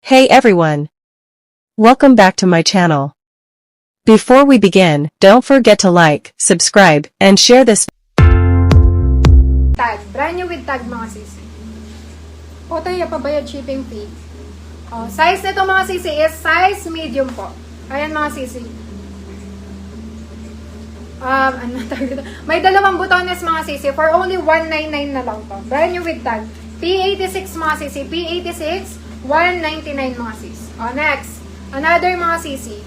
Hey everyone! Welcome back to my channel. Before we begin, don't forget to like, subscribe, and share this. Tag. Brand new with tag mga sisi. O tayo, pabayad shipping fee. O, size nito mga sisi is size medium po. Ayan mga sisi. Ano tag dito? May dalawang butones mga sisi for only 199 na lang to. Brand new with tag. P86 mga sisi. P86, 199 mga sisi. O, next. Another mga sisi.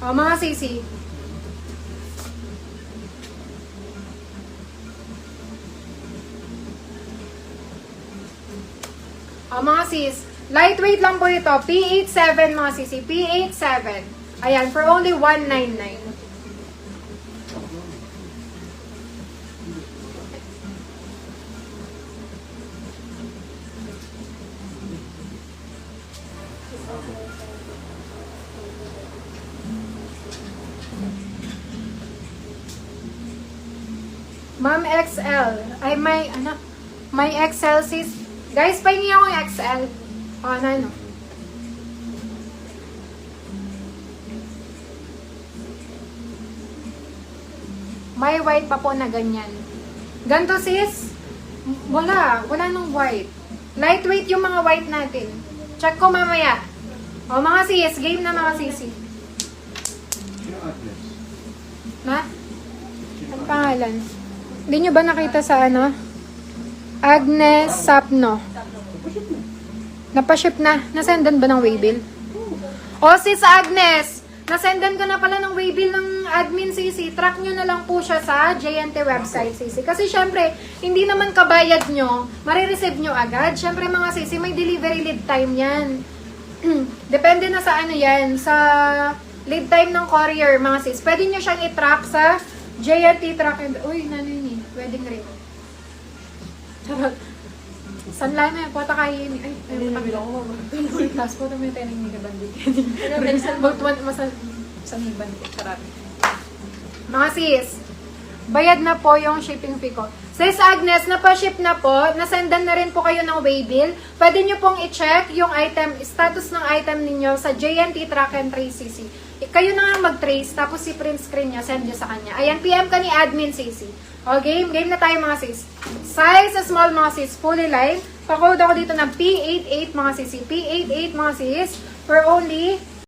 O, mga sisi. O, mga sis. Lightweight lang po ito. P87 mga sisi. P87. Ayan, for only 199. Ma'am XL. Ay, may XL sis. Guys, pahingi ako yung XL. O, ano. May white pa po na ganyan. Ganto sis. Wala nung white. Lightweight yung mga white natin. Check ko mamaya. O, mga sis. Game na mga sisi. Na? Ang pangalan? Hindi nyo ba nakita sa ano? Agnes Sapno. Napaship na. Nasendan ba ng waybill? O, sis Agnes! Nasendan ko na pala ng waybill ng admin CC. Track nyo na lang po siya sa JNT website CC. Kasi syempre, hindi naman kabayad nyo, marireceive nyo agad. Syempre mga CC, may delivery lead time yan. Depende na sa ano yan, sa lead time ng courier mga sis. Pwede nyo siyang i-track sa JNT track and... Uy, nanay ni. Wedding ring. Charot. San lang na, pota kayo yun. Ay, matanggal ako. Tapos po naman yung tenang ni Kabandik. Magtuwan, masan ni Bandik. Charot. Mga sis, bayad na po yung shipping fee ko. Sis Agnes, napaship na po. Nasendan na rin po kayo ng waybill. Pwede nyo pong i-check yung item, status ng item ninyo sa JNT Track and Trace CC. Kayo na nga mag-trace, tapos si print screen nyo, send nyo sa kanya. Ayan, PM ka ni admin CC. O, game na tayo mga sis. Size small mga sis, fully line. Pa-code ako dito ng P88 mga sis. P88 mga sis, for only